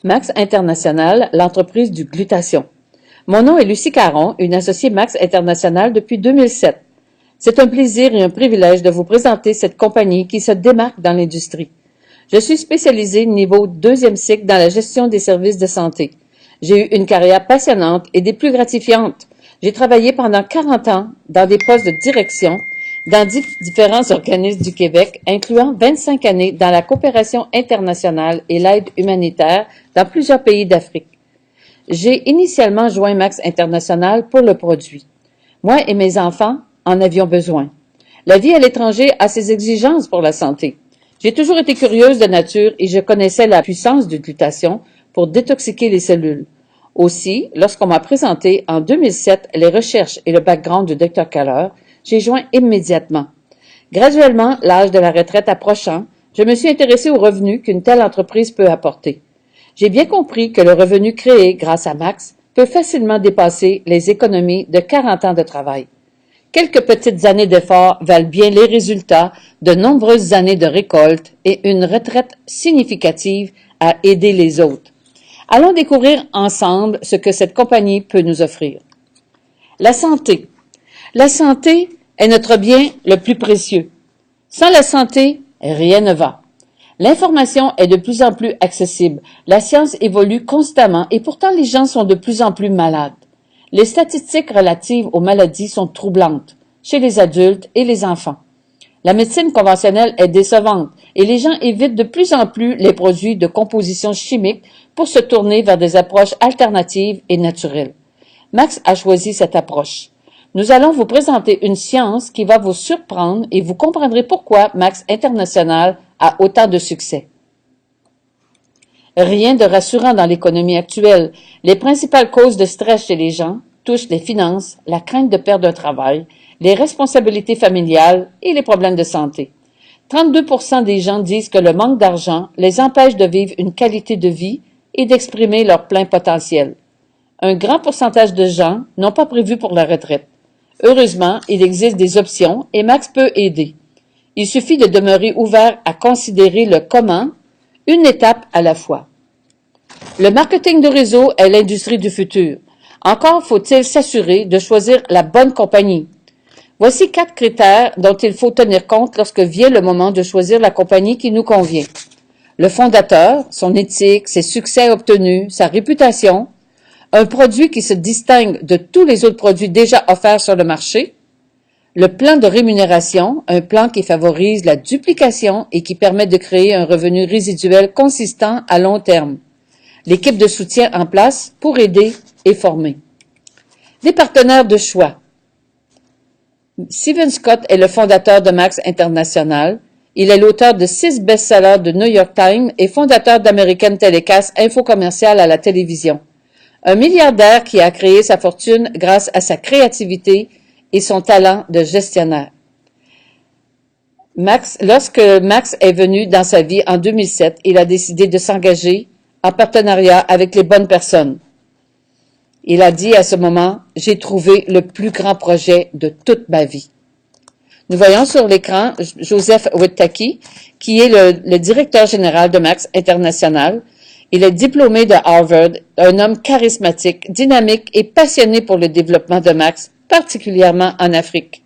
Max International, l'entreprise du glutathion. Mon nom est Lucie Caron, une associée Max International depuis 2007. C'est un plaisir et un privilège de vous présenter cette compagnie qui se démarque dans l'industrie. Je suis spécialisée niveau 2e cycle dans la gestion des services de santé. J'ai eu une carrière passionnante et des plus gratifiantes. J'ai travaillé pendant 40 ans dans des postes de direction dans différents organismes du Québec, incluant 25 années dans la coopération internationale et l'aide humanitaire dans plusieurs pays d'Afrique. J'ai initialement joint Max International pour le produit. Moi et mes enfants en avions besoin. La vie à l'étranger a ses exigences pour la santé. J'ai toujours été curieuse de nature et je connaissais la puissance du glutathion pour détoxiquer les cellules. Aussi, lorsqu'on m'a présenté en 2007 les recherches et le background du Dr Keller, j'ai joint immédiatement. Graduellement, l'âge de la retraite approchant, je me suis intéressée aux revenus qu'une telle entreprise peut apporter. J'ai bien compris que le revenu créé grâce à Max peut facilement dépasser les économies de 40 ans de travail. Quelques petites années d'effort valent bien les résultats de nombreuses années de récolte et une retraite significative à aider les autres. Allons découvrir ensemble ce que cette compagnie peut nous offrir. La santé. La santé est notre bien le plus précieux. Sans la santé, rien ne va. L'information est de plus en plus accessible. La science évolue constamment et pourtant les gens sont de plus en plus malades. Les statistiques relatives aux maladies sont troublantes chez les adultes et les enfants. La médecine conventionnelle est décevante et les gens évitent de plus en plus les produits de composition chimique pour se tourner vers des approches alternatives et naturelles. Max a choisi cette approche. Nous allons vous présenter une science qui va vous surprendre et vous comprendrez pourquoi Max International a autant de succès. Rien de rassurant dans l'économie actuelle. Les principales causes de stress chez les gens touchent les finances, la crainte de perdre un travail, les responsabilités familiales et les problèmes de santé. 32% des gens disent que le manque d'argent les empêche de vivre une qualité de vie et d'exprimer leur plein potentiel. Un grand pourcentage de gens n'ont pas prévu pour la retraite. Heureusement, il existe des options et Max peut aider. Il suffit de demeurer ouvert à considérer le comment, une étape à la fois. Le marketing de réseau est l'industrie du futur. Encore faut-il s'assurer de choisir la bonne compagnie. Voici 4 critères dont il faut tenir compte lorsque vient le moment de choisir la compagnie qui nous convient. Le fondateur, son éthique, ses succès obtenus, sa réputation, un produit qui se distingue de tous les autres produits déjà offerts sur le marché, le plan de rémunération, un plan qui favorise la duplication et qui permet de créer un revenu résiduel consistant à long terme, l'équipe de soutien en place pour aider et former. Les partenaires de choix. Steven Scott est le fondateur de Max International. Il est l'auteur de 6 best-sellers de New York Times et fondateur d'American Telecast, info commerciale à la télévision. Un milliardaire qui a créé sa fortune grâce à sa créativité et son talent de gestionnaire. Lorsque Max est venu dans sa vie en 2007, il a décidé de s'engager en partenariat avec les bonnes personnes. Il a dit à ce moment, « J'ai trouvé le plus grand projet de toute ma vie ». Nous voyons sur l'écran Joseph Wittek, qui est le directeur général de Max International. Il est diplômé de Harvard, un homme charismatique, dynamique et passionné pour le développement de Max, particulièrement en Afrique.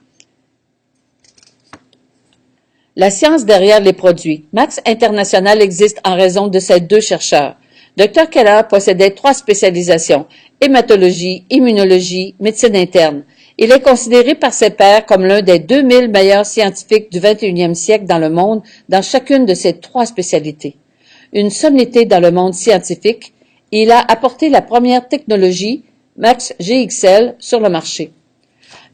La science derrière les produits. Max International existe en raison de ses 2 chercheurs. Dr Keller possédait 3 spécialisations, hématologie, immunologie, médecine interne. Il est considéré par ses pairs comme l'un des 2000 meilleurs scientifiques du 21e siècle dans le monde dans chacune de ces 3 spécialités. Une sommité dans le monde scientifique, il a apporté la première technologie, Max GXL, sur le marché.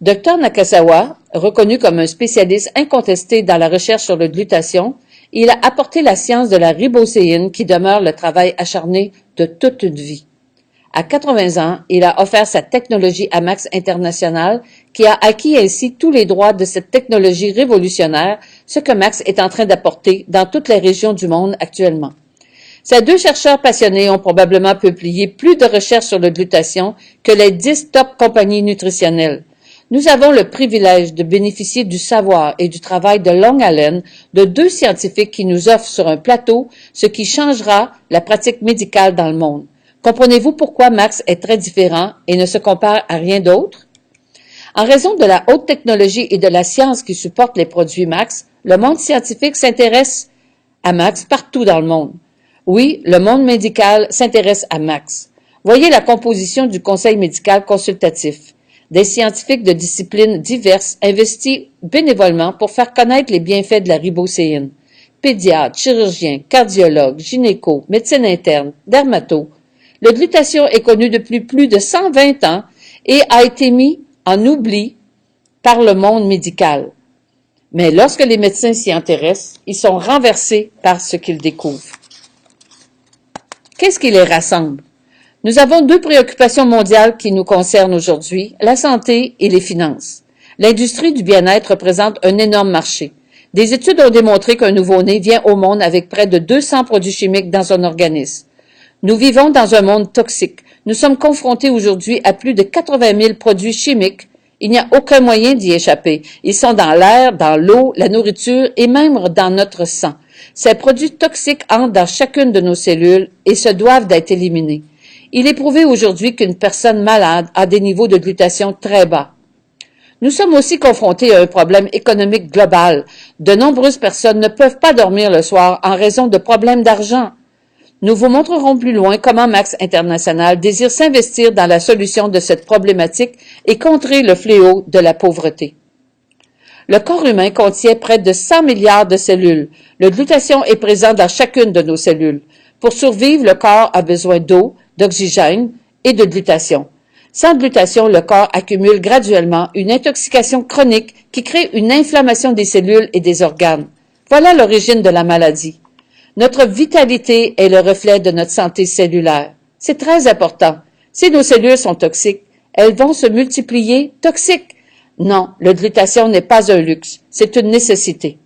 Dr Nakazawa, reconnu comme un spécialiste incontesté dans la recherche sur le glutathion, il a apporté la science de la ribocéine qui demeure le travail acharné de toute une vie. À 80 ans, il a offert sa technologie à Max International, qui a acquis ainsi tous les droits de cette technologie révolutionnaire, ce que Max est en train d'apporter dans toutes les régions du monde actuellement. Ces 2 chercheurs passionnés ont probablement publié plus de recherches sur le glutathion que les 10 top compagnies nutritionnelles. Nous avons le privilège de bénéficier du savoir et du travail de longue haleine de deux scientifiques qui nous offrent sur un plateau ce qui changera la pratique médicale dans le monde. Comprenez-vous pourquoi Max est très différent et ne se compare à rien d'autre? En raison de la haute technologie et de la science qui supportent les produits Max, le monde scientifique s'intéresse à Max partout dans le monde. Oui, le monde médical s'intéresse à Max. Voyez la composition du conseil médical consultatif. Des scientifiques de disciplines diverses investis bénévolement pour faire connaître les bienfaits de la ribocéine. Pédiatres, chirurgiens, cardiologues, gynécos, médecine interne, dermatos. Le glutathion est connu depuis plus de 120 ans et a été mis en oubli par le monde médical. Mais lorsque les médecins s'y intéressent, ils sont renversés par ce qu'ils découvrent. Qu'est-ce qui les rassemble? Nous avons deux préoccupations mondiales qui nous concernent aujourd'hui, la santé et les finances. L'industrie du bien-être représente un énorme marché. Des études ont démontré qu'un nouveau-né vient au monde avec près de 200 produits chimiques dans son organisme. Nous vivons dans un monde toxique. Nous sommes confrontés aujourd'hui à plus de 80 000 produits chimiques. Il n'y a aucun moyen d'y échapper. Ils sont dans l'air, dans l'eau, la nourriture et même dans notre sang. Ces produits toxiques entrent dans chacune de nos cellules et se doivent d'être éliminés. Il est prouvé aujourd'hui qu'une personne malade a des niveaux de glutathion très bas. Nous sommes aussi confrontés à un problème économique global. De nombreuses personnes ne peuvent pas dormir le soir en raison de problèmes d'argent. Nous vous montrerons plus loin comment Max International désire s'investir dans la solution de cette problématique et contrer le fléau de la pauvreté. Le corps humain contient près de 100 milliards de cellules. Le glutathion est présent dans chacune de nos cellules. Pour survivre, le corps a besoin d'eau, d'oxygène et de glutathion. Sans glutathion, le corps accumule graduellement une intoxication chronique qui crée une inflammation des cellules et des organes. Voilà l'origine de la maladie. Notre vitalité est le reflet de notre santé cellulaire. C'est très important. Si nos cellules sont toxiques, elles vont se multiplier toxiques. Non, le glutathion n'est pas un luxe, c'est une nécessité.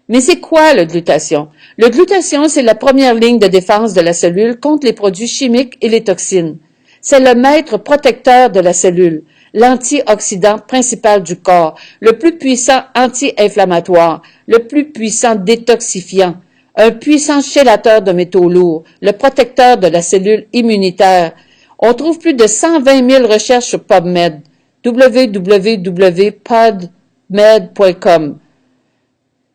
Mais c'est quoi le glutathion? Le glutathion, c'est la première ligne de défense de la cellule contre les produits chimiques et les toxines. C'est le maître protecteur de la cellule, l'antioxydant principal du corps, le plus puissant anti-inflammatoire, le plus puissant détoxifiant, un puissant chélateur de métaux lourds, le protecteur de la cellule immunitaire. On trouve plus de 120 000 recherches sur PubMed, www.pubmed.com.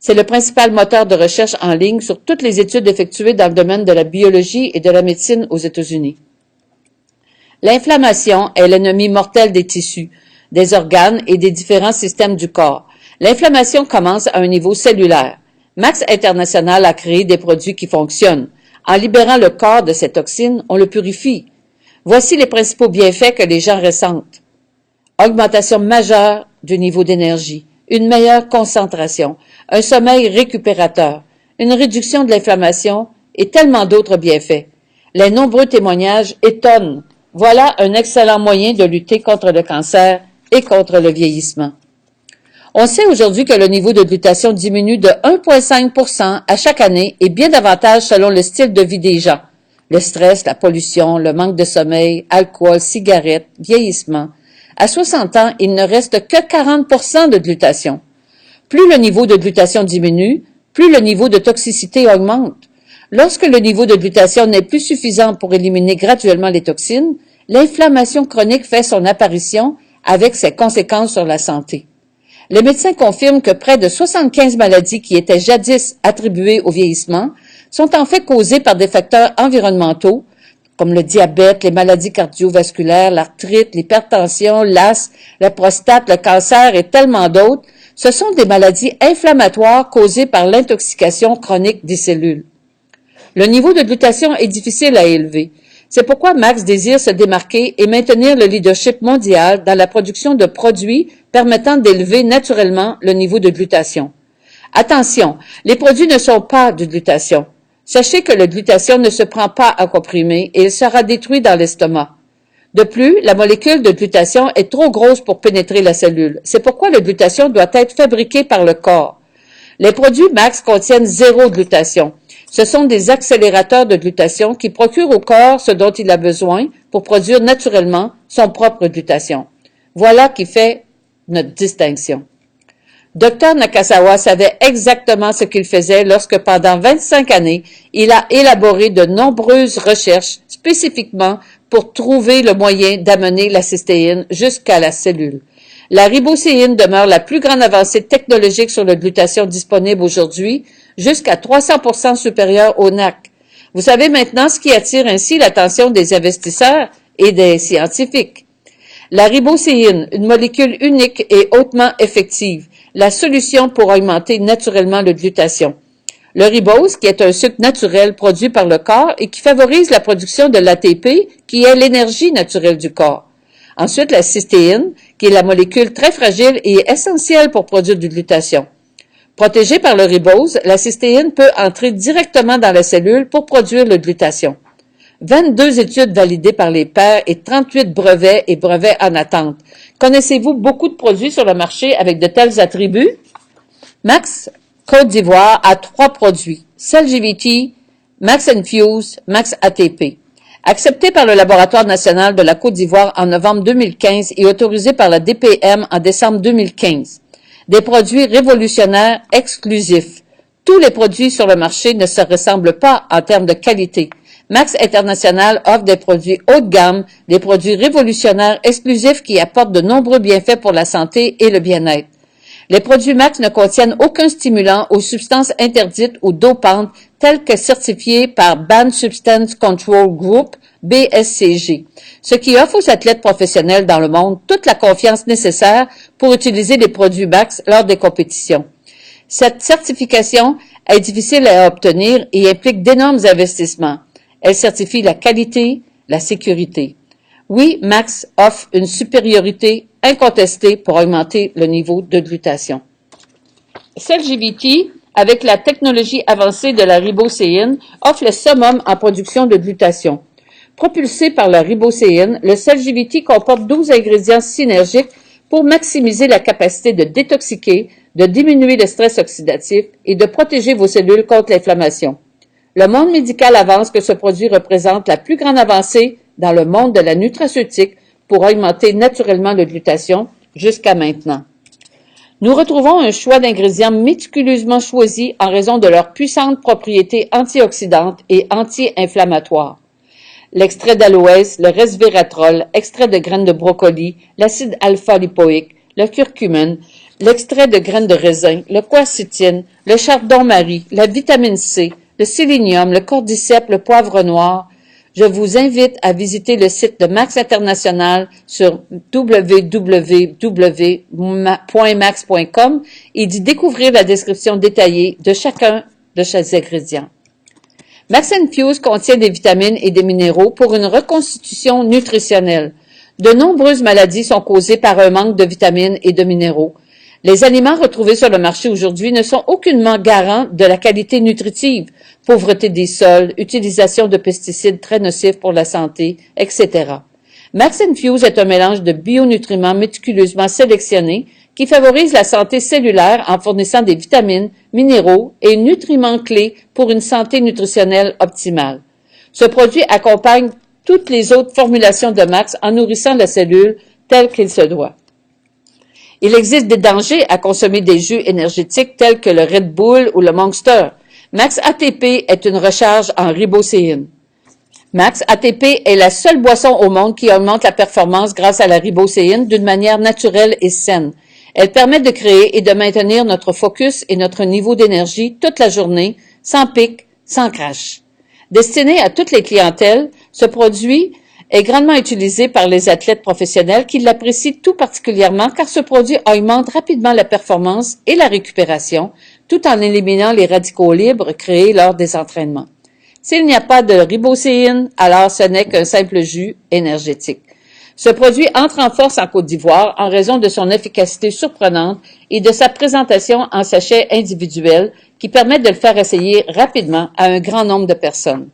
C'est le principal moteur de recherche en ligne sur toutes les études effectuées dans le domaine de la biologie et de la médecine aux États-Unis. L'inflammation est l'ennemi mortel des tissus, des organes et des différents systèmes du corps. L'inflammation commence à un niveau cellulaire. Max International a créé des produits qui fonctionnent. En libérant le corps de ces toxines, on le purifie. Voici les principaux bienfaits que les gens ressentent. Augmentation majeure du niveau d'énergie, une meilleure concentration, un sommeil récupérateur, une réduction de l'inflammation et tellement d'autres bienfaits. Les nombreux témoignages étonnent. Voilà un excellent moyen de lutter contre le cancer et contre le vieillissement. On sait aujourd'hui que le niveau de glutathion diminue de 1,5% à chaque année et bien davantage selon le style de vie des gens. Le stress, la pollution, le manque de sommeil, alcool, cigarettes, vieillissement. À 60 ans, il ne reste que 40% de glutathion. Plus le niveau de glutathion diminue, plus le niveau de toxicité augmente. Lorsque le niveau de glutathion n'est plus suffisant pour éliminer graduellement les toxines, l'inflammation chronique fait son apparition avec ses conséquences sur la santé. Les médecins confirment que près de 75 maladies qui étaient jadis attribuées au vieillissement sont en fait causées par des facteurs environnementaux, comme le diabète, les maladies cardiovasculaires, l'arthrite, l'hypertension, l'asthme, la prostate, le cancer et tellement d'autres. Ce sont des maladies inflammatoires causées par l'intoxication chronique des cellules. Le niveau de glutathion est difficile à élever. C'est pourquoi Max désire se démarquer et maintenir le leadership mondial dans la production de produits permettant d'élever naturellement le niveau de glutathion. Attention, les produits ne sont pas du glutathion. Sachez que le glutathion ne se prend pas à comprimer et il sera détruit dans l'estomac. De plus, la molécule de glutathion est trop grosse pour pénétrer la cellule. C'est pourquoi le glutathion doit être fabriqué par le corps. Les produits Max contiennent zéro glutathion. Ce sont des accélérateurs de glutathion qui procurent au corps ce dont il a besoin pour produire naturellement son propre glutathion. Voilà qui fait notre distinction. Dr Nakazawa savait exactement ce qu'il faisait lorsque pendant 25 années, il a élaboré de nombreuses recherches spécifiquement pour trouver le moyen d'amener la cystéine jusqu'à la cellule. La ribocéine demeure la plus grande avancée technologique sur le glutathion disponible aujourd'hui, jusqu'à 300% supérieure au NAC. Vous savez maintenant ce qui attire ainsi l'attention des investisseurs et des scientifiques. La ribocéine, une molécule unique et hautement effective, la solution pour augmenter naturellement le glutathion. Le ribose, qui est un sucre naturel produit par le corps et qui favorise la production de l'ATP, qui est l'énergie naturelle du corps. Ensuite, la cystéine, qui est la molécule très fragile et essentielle pour produire du glutathion. Protégée par le ribose, la cystéine peut entrer directement dans la cellule pour produire le glutathion. 22 études validées par les pairs et 38 brevets et brevets en attente. Connaissez-vous beaucoup de produits sur le marché avec de tels attributs? Max Côte d'Ivoire a 3 produits, Celgivity, Max Infuse, Max ATP. Accepté par le Laboratoire national de la Côte d'Ivoire en novembre 2015 et autorisé par la DPM en décembre 2015. Des produits révolutionnaires exclusifs. Tous les produits sur le marché ne se ressemblent pas en termes de qualité. Max International offre des produits haut de gamme, des produits révolutionnaires exclusifs qui apportent de nombreux bienfaits pour la santé et le bien-être. Les produits Max ne contiennent aucun stimulant ou substances interdites ou dopantes telles que certifiées par Banned Substance Control Group, BSCG, ce qui offre aux athlètes professionnels dans le monde toute la confiance nécessaire pour utiliser les produits Max lors des compétitions. Cette certification est difficile à obtenir et implique d'énormes investissements. Elle certifie la qualité, la sécurité. Oui, Max offre une supériorité incontestée pour augmenter le niveau de glutathion. Celgivity, avec la technologie avancée de la ribocéine, offre le summum en production de glutathion. Propulsé par la ribocéine, le Celgivity comporte 12 ingrédients synergiques pour maximiser la capacité de détoxiquer, de diminuer le stress oxydatif et de protéger vos cellules contre l'inflammation. Le monde médical avance que ce produit représente la plus grande avancée dans le monde de la nutraceutique pour augmenter naturellement le glutathion jusqu'à maintenant. Nous retrouvons un choix d'ingrédients méticuleusement choisis en raison de leurs puissantes propriétés antioxydantes et anti-inflammatoires. L'extrait d'aloès, le resveratrol, extrait de graines de brocoli, l'acide alpha-lipoïque, le curcumine, l'extrait de graines de raisin, le quercétine, le chardon-marie, la vitamine C, le sélénium, le cordyceps, le poivre noir. Je vous invite à visiter le site de Max International sur www.max.com et d'y découvrir la description détaillée de chacun de ces ingrédients. Max Infuse contient des vitamines et des minéraux pour une reconstitution nutritionnelle. De nombreuses maladies sont causées par un manque de vitamines et de minéraux. Les aliments retrouvés sur le marché aujourd'hui ne sont aucunement garants de la qualité nutritive, pauvreté des sols, utilisation de pesticides très nocifs pour la santé, etc. Max Infuse est un mélange de bionutriments méticuleusement sélectionnés qui favorise la santé cellulaire en fournissant des vitamines, minéraux et nutriments clés pour une santé nutritionnelle optimale. Ce produit accompagne toutes les autres formulations de Max en nourrissant la cellule telle qu'il se doit. Il existe des dangers à consommer des jus énergétiques tels que le Red Bull ou le Monster. Max ATP est une recharge en ribocéine. Max ATP est la seule boisson au monde qui augmente la performance grâce à la ribocéine d'une manière naturelle et saine. Elle permet de créer et de maintenir notre focus et notre niveau d'énergie toute la journée, sans pic, sans crash. Destiné à toutes les clientèles, ce produit est grandement utilisé par les athlètes professionnels qui l'apprécient tout particulièrement car ce produit augmente rapidement la performance et la récupération tout en éliminant les radicaux libres créés lors des entraînements. S'il n'y a pas de ribocéine, alors ce n'est qu'un simple jus énergétique. Ce produit entre en force en Côte d'Ivoire en raison de son efficacité surprenante et de sa présentation en sachets individuels qui permettent de le faire essayer rapidement à un grand nombre de personnes.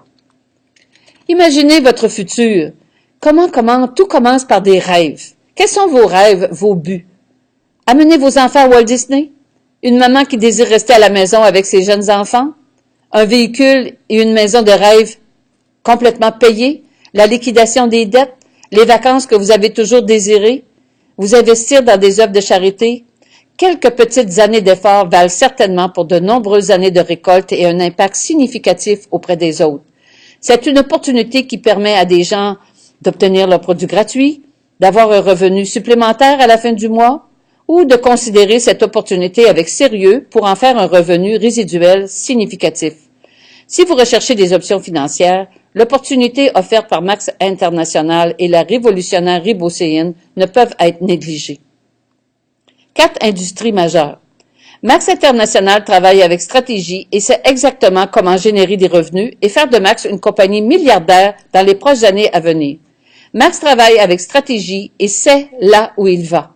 Imaginez votre futur. Tout commence par des rêves. Quels sont vos rêves, vos buts? Amener vos enfants à Walt Disney? Une maman qui désire rester à la maison avec ses jeunes enfants? Un véhicule et une maison de rêve complètement payés? La liquidation des dettes? Les vacances que vous avez toujours désirées? Vous investir dans des œuvres de charité? Quelques petites années d'efforts valent certainement pour de nombreuses années de récolte et un impact significatif auprès des autres. C'est une opportunité qui permet à des gens d'obtenir leurs produits gratuits, d'avoir un revenu supplémentaire à la fin du mois, ou de considérer cette opportunité avec sérieux pour en faire un revenu résiduel significatif. Si vous recherchez des options financières, l'opportunité offerte par Max International et la révolutionnaire ribocéine ne peuvent être négligées. 4 industries majeures. Max International travaille avec stratégie et sait exactement comment générer des revenus et faire de Max une compagnie milliardaire dans les prochaines années à venir. Max travaille avec stratégie et sait là où il va.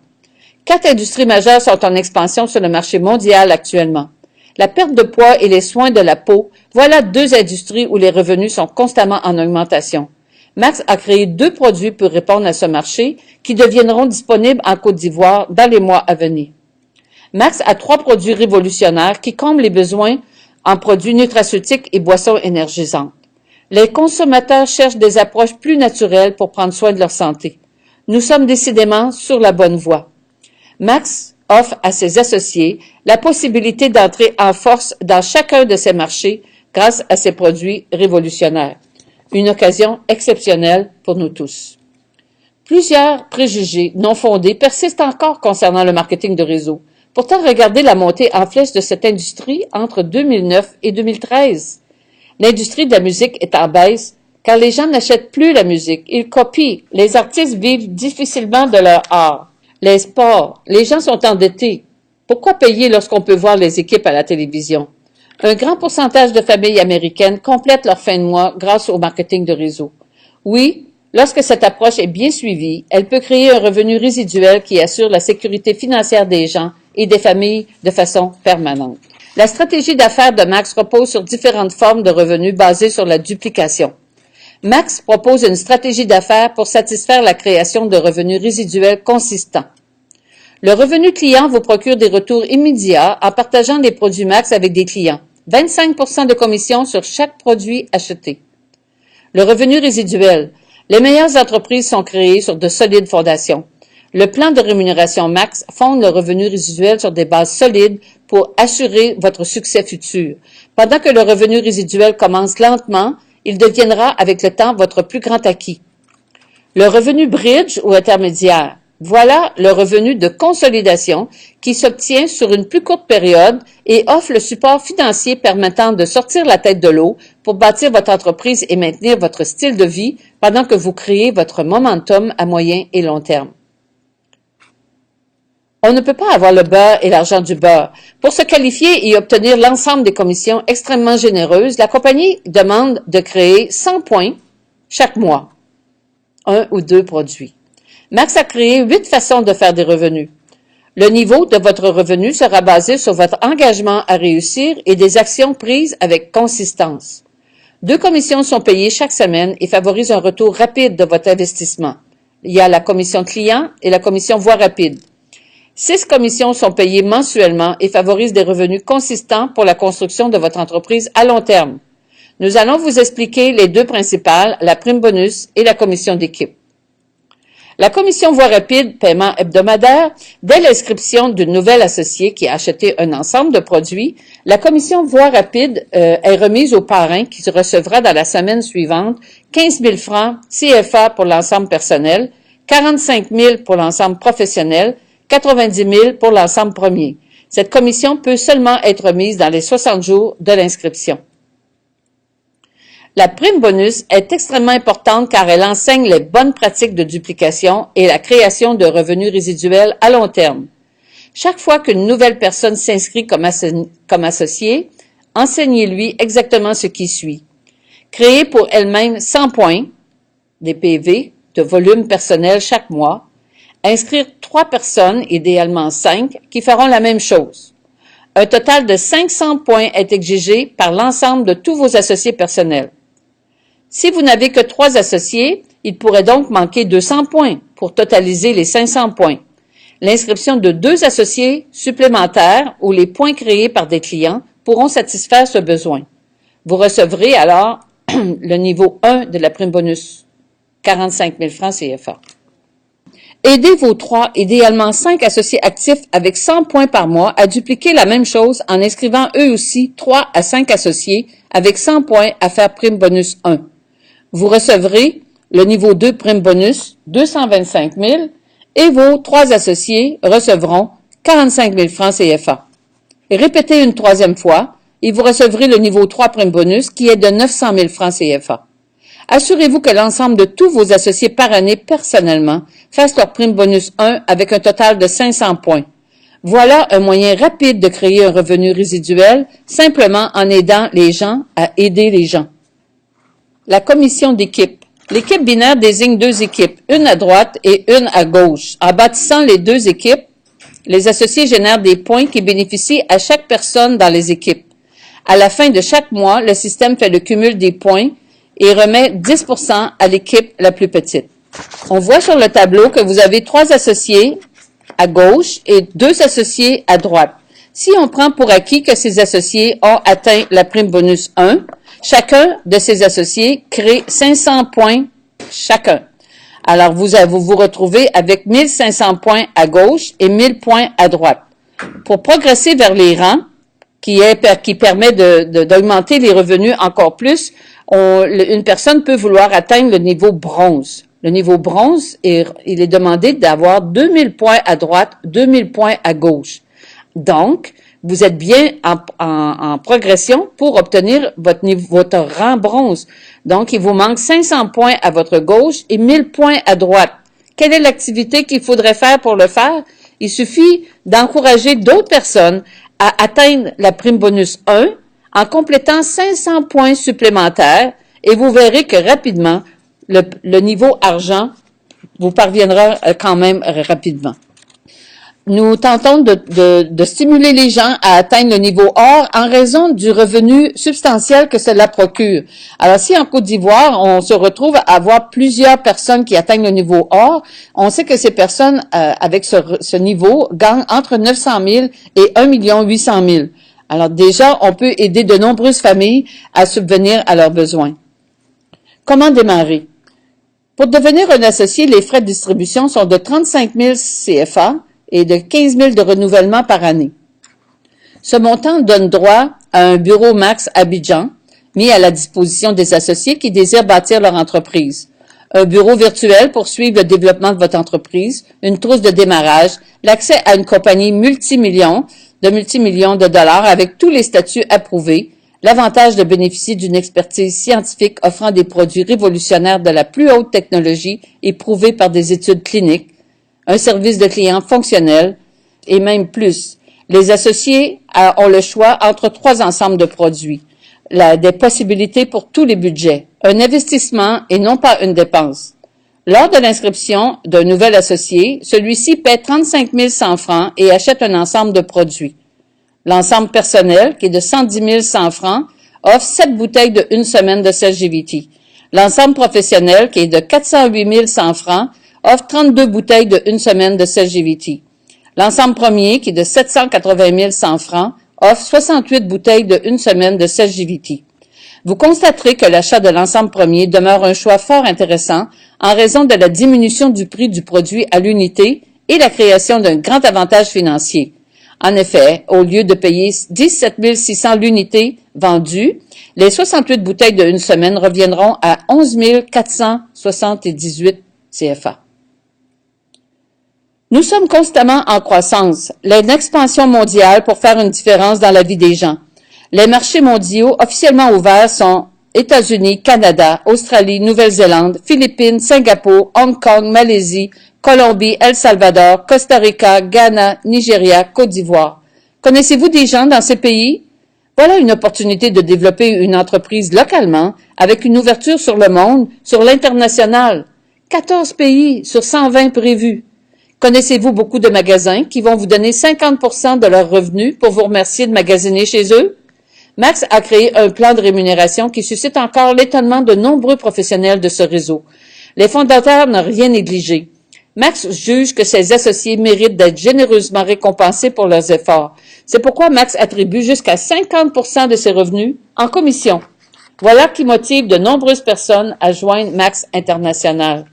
4 industries majeures sont en expansion sur le marché mondial actuellement. La perte de poids et les soins de la peau, voilà 2 industries où les revenus sont constamment en augmentation. Max a créé 2 produits pour répondre à ce marché qui deviendront disponibles en Côte d'Ivoire dans les mois à venir. Max a 3 produits révolutionnaires qui comblent les besoins en produits nutraceutiques et boissons énergisantes. Les consommateurs cherchent des approches plus naturelles pour prendre soin de leur santé. Nous sommes décidément sur la bonne voie. Max offre à ses associés la possibilité d'entrer en force dans chacun de ces marchés grâce à ses produits révolutionnaires. Une occasion exceptionnelle pour nous tous. Plusieurs préjugés non fondés persistent encore concernant le marketing de réseau. Pourtant, regardez la montée en flèche de cette industrie entre 2009 et 2013. L'industrie de la musique est en baisse car les gens n'achètent plus la musique, ils copient. Les artistes vivent difficilement de leur art. Les sports, les gens sont endettés. Pourquoi payer lorsqu'on peut voir les équipes à la télévision? Un grand pourcentage de familles américaines complètent leur fin de mois grâce au marketing de réseau. Oui, lorsque cette approche est bien suivie, elle peut créer un revenu résiduel qui assure la sécurité financière des gens et des familles de façon permanente. La stratégie d'affaires de Max repose sur différentes formes de revenus basées sur la duplication. Max propose une stratégie d'affaires pour satisfaire la création de revenus résiduels consistants. Le revenu client vous procure des retours immédiats en partageant des produits Max avec des clients. 25% de commission sur chaque produit acheté. Le revenu résiduel. Les meilleures entreprises sont créées sur de solides fondations. Le plan de rémunération Max fonde le revenu résiduel sur des bases solides pour assurer votre succès futur. Pendant que le revenu résiduel commence lentement, il deviendra avec le temps votre plus grand acquis. Le revenu bridge ou intermédiaire. Voilà le revenu de consolidation qui s'obtient sur une plus courte période et offre le support financier permettant de sortir la tête de l'eau pour bâtir votre entreprise et maintenir votre style de vie pendant que vous créez votre momentum à moyen et long terme. On ne peut pas avoir le beurre et l'argent du beurre. Pour se qualifier et obtenir l'ensemble des commissions extrêmement généreuses, la compagnie demande de créer 100 points chaque mois, 1 ou 2 produits. Max a créé 8 façons de faire des revenus. Le niveau de votre revenu sera basé sur votre engagement à réussir et des actions prises avec consistance. 2 commissions sont payées chaque semaine et favorisent un retour rapide de votre investissement. Il y a la commission client et la commission voie rapide. 6 commissions sont payées mensuellement et favorisent des revenus consistants pour la construction de votre entreprise à long terme. Nous allons vous expliquer les 2 principales, la prime bonus et la commission d'équipe. La commission voie rapide, paiement hebdomadaire, dès l'inscription d'une nouvelle associée qui a acheté un ensemble de produits, la commission voie rapide est remise au parrain qui recevra dans la semaine suivante 15 000 francs CFA pour l'ensemble personnel, 45 000 pour l'ensemble professionnel, 90 000 pour l'ensemble premier. Cette commission peut seulement être remise dans les 60 jours de l'inscription. La prime bonus est extrêmement importante car elle enseigne les bonnes pratiques de duplication et la création de revenus résiduels à long terme. Chaque fois qu'une nouvelle personne s'inscrit comme associé, enseignez-lui exactement ce qui suit. Créer pour elle-même 100 points, des PV, de volume personnel chaque mois. Inscrire 3 personnes, idéalement 5, qui feront la même chose. Un total de 500 points est exigé par l'ensemble de tous vos associés personnels. Si vous n'avez que 3 associés, il pourrait donc manquer 200 points pour totaliser les 500 points. L'inscription de 2 associés supplémentaires ou les points créés par des clients pourront satisfaire ce besoin. Vous recevrez alors le niveau 1 de la prime bonus, 45 000 francs CFA. Aidez vos 3, idéalement 5 associés actifs avec 100 points par mois à dupliquer la même chose en inscrivant eux aussi 3 à 5 associés avec 100 points à faire prime bonus 1. Vous recevrez le niveau 2 prime bonus 225 000 et vos 3 associés recevront 45 000 francs CFA. Et répétez une troisième fois et vous recevrez le niveau 3 prime bonus qui est de 900 000 francs CFA. Assurez-vous que l'ensemble de tous vos associés par année personnellement fassent leur prime bonus 1 avec un total de 500 points. Voilà un moyen rapide de créer un revenu résiduel simplement en aidant les gens à aider les gens. La commission d'équipe. L'équipe binaire désigne 2 équipes, une à droite et une à gauche. En bâtissant les 2 équipes, les associés génèrent des points qui bénéficient à chaque personne dans les équipes. À la fin de chaque mois, le système fait le cumul des points et remet 10% à l'équipe la plus petite. On voit sur le tableau que vous avez 3 associés à gauche et 2 associés à droite. Si on prend pour acquis que ces associés ont atteint la prime bonus 1, chacun de ces associés crée 500 points chacun. Alors, vous vous retrouvez avec 1500 points à gauche et 1000 points à droite. Pour progresser vers les rangs, qui permet d'augmenter les revenus encore plus, une personne peut vouloir atteindre le niveau bronze. Le niveau bronze, il est demandé d'avoir 2000 points à droite, 2000 points à gauche. Donc, vous êtes bien en progression pour obtenir votre rang bronze. Donc, il vous manque 500 points à votre gauche et 1000 points à droite. Quelle est l'activité qu'il faudrait faire pour le faire? Il suffit d'encourager d'autres personnes à atteindre la prime bonus 1 en complétant 500 points supplémentaires et vous verrez que rapidement, le niveau argent vous parviendra quand même rapidement. Nous tentons de stimuler les gens à atteindre le niveau or en raison du revenu substantiel que cela procure. Alors, si en Côte d'Ivoire, on se retrouve à avoir plusieurs personnes qui atteignent le niveau or, on sait que ces personnes avec ce niveau gagnent entre 900 000 et 1 800 000. Alors déjà, on peut aider de nombreuses familles à subvenir à leurs besoins. Comment démarrer? Pour devenir un associé, les frais de distribution sont de 35 000 CFA et de 15 000 de renouvellement par année. Ce montant donne droit à un bureau Max Abidjan, mis à la disposition des associés qui désirent bâtir leur entreprise. Un bureau virtuel pour suivre le développement de votre entreprise, une trousse de démarrage, l'accès à une compagnie multimillions de dollars avec tous les statuts approuvés, l'avantage de bénéficier d'une expertise scientifique offrant des produits révolutionnaires de la plus haute technologie et prouvés par des études cliniques, un service de client fonctionnel et même plus. Les associés ont le choix entre 3 ensembles de produits, des possibilités pour tous les budgets, un investissement et non pas une dépense. Lors de l'inscription d'un nouvel associé, celui-ci paie 35 100 francs et achète un ensemble de produits. L'ensemble personnel, qui est de 110 100 francs, offre 7 bouteilles de 1 semaine de CELGVT. L'ensemble professionnel, qui est de 408 100 francs, offre 32 bouteilles de 1 semaine de CELGVT. L'ensemble premier, qui est de 780 100 francs, offre 68 bouteilles de 1 semaine de CELGVT. Vous constaterez que l'achat de l'ensemble premier demeure un choix fort intéressant en raison de la diminution du prix du produit à l'unité et la création d'un grand avantage financier. En effet, au lieu de payer 17 600 l'unité vendue, les 68 bouteilles de 1 semaine reviendront à 11 478 CFA. Nous sommes constamment en croissance, une expansion mondiale pour faire une différence dans la vie des gens. Les marchés mondiaux officiellement ouverts sont États-Unis, Canada, Australie, Nouvelle-Zélande, Philippines, Singapour, Hong Kong, Malaisie, Colombie, El Salvador, Costa Rica, Ghana, Nigeria, Côte d'Ivoire. Connaissez-vous des gens dans ces pays? Voilà une opportunité de développer une entreprise localement avec une ouverture sur le monde, sur l'international. 14 pays sur 120 prévus. Connaissez-vous beaucoup de magasins qui vont vous donner 50% de leurs revenus pour vous remercier de magasiner chez eux? Max a créé un plan de rémunération qui suscite encore l'étonnement de nombreux professionnels de ce réseau. Les fondateurs n'ont rien négligé. Max juge que ses associés méritent d'être généreusement récompensés pour leurs efforts. C'est pourquoi Max attribue jusqu'à 50% de ses revenus en commission. Voilà qui motive de nombreuses personnes à joindre Max International.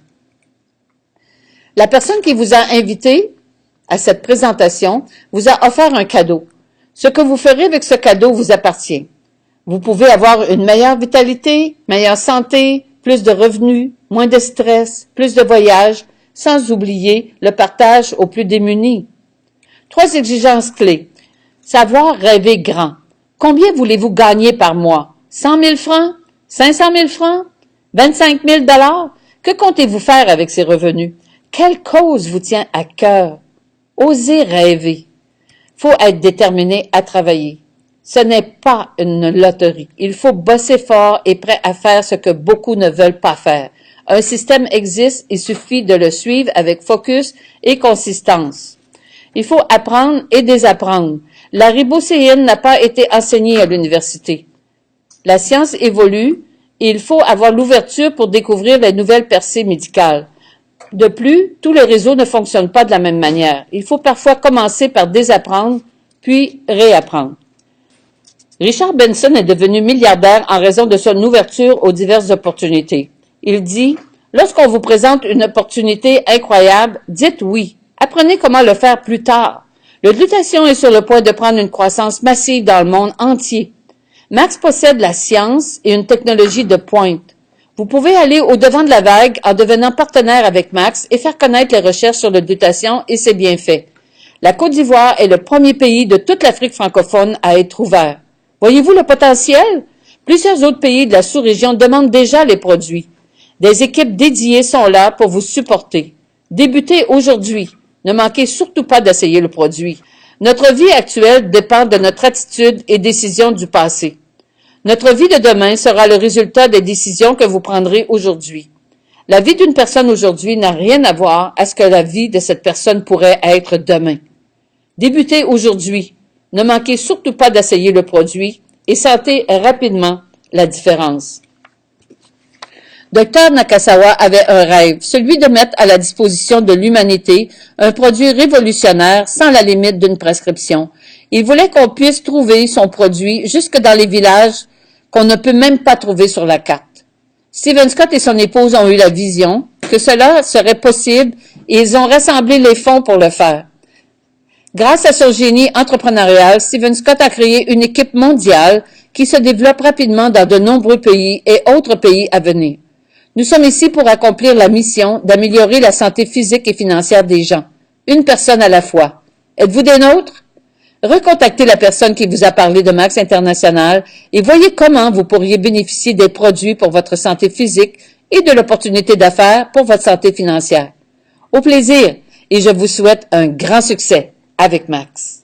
La personne qui vous a invité à cette présentation vous a offert un cadeau. Ce que vous ferez avec ce cadeau vous appartient. Vous pouvez avoir une meilleure vitalité, meilleure santé, plus de revenus, moins de stress, plus de voyages, sans oublier le partage aux plus démunis. 3 exigences clés. Savoir rêver grand. Combien voulez-vous gagner par mois? 100 000 francs? 500 000 francs? 25 000 $? Que comptez-vous faire avec ces revenus? Quelle cause vous tient à cœur? Osez rêver. Faut être déterminé à travailler. Ce n'est pas une loterie. Il faut bosser fort et prêt à faire ce que beaucoup ne veulent pas faire. Un système existe, il suffit de le suivre avec focus et consistance. Il faut apprendre et désapprendre. La ribocéine n'a pas été enseignée à l'université. La science évolue et il faut avoir l'ouverture pour découvrir les nouvelles percées médicales. De plus, tous les réseaux ne fonctionnent pas de la même manière. Il faut parfois commencer par désapprendre, puis réapprendre. Richard Benson est devenu milliardaire en raison de son ouverture aux diverses opportunités. Il dit, « Lorsqu'on vous présente une opportunité incroyable, dites oui. Apprenez comment le faire plus tard. Le glutathion est sur le point de prendre une croissance massive dans le monde entier. Max possède la science et une technologie de pointe. Vous pouvez aller au-devant de la vague en devenant partenaire avec Max et faire connaître les recherches sur le glutathion et ses bienfaits. La Côte d'Ivoire est le premier pays de toute l'Afrique francophone à être ouvert. Voyez-vous le potentiel? Plusieurs autres pays de la sous-région demandent déjà les produits. Des équipes dédiées sont là pour vous supporter. Débutez aujourd'hui. Ne manquez surtout pas d'essayer le produit. Notre vie actuelle dépend de notre attitude et décisions du passé. Notre vie de demain sera le résultat des décisions que vous prendrez aujourd'hui. La vie d'une personne aujourd'hui n'a rien à voir à ce que la vie de cette personne pourrait être demain. Débutez aujourd'hui. Ne manquez surtout pas d'essayer le produit et sentez rapidement la différence. Dr Nakasawa avait un rêve, celui de mettre à la disposition de l'humanité un produit révolutionnaire sans la limite d'une prescription. Il voulait qu'on puisse trouver son produit jusque dans les villages qu'on ne peut même pas trouver sur la carte. Stephen Scott et son épouse ont eu la vision que cela serait possible et ils ont rassemblé les fonds pour le faire. Grâce à son génie entrepreneurial, Stephen Scott a créé une équipe mondiale qui se développe rapidement dans de nombreux pays et autres pays à venir. Nous sommes ici pour accomplir la mission d'améliorer la santé physique et financière des gens, une personne à la fois. Êtes-vous des nôtres? Recontactez la personne qui vous a parlé de Max International et voyez comment vous pourriez bénéficier des produits pour votre santé physique et de l'opportunité d'affaires pour votre santé financière. Au plaisir et je vous souhaite un grand succès avec Max.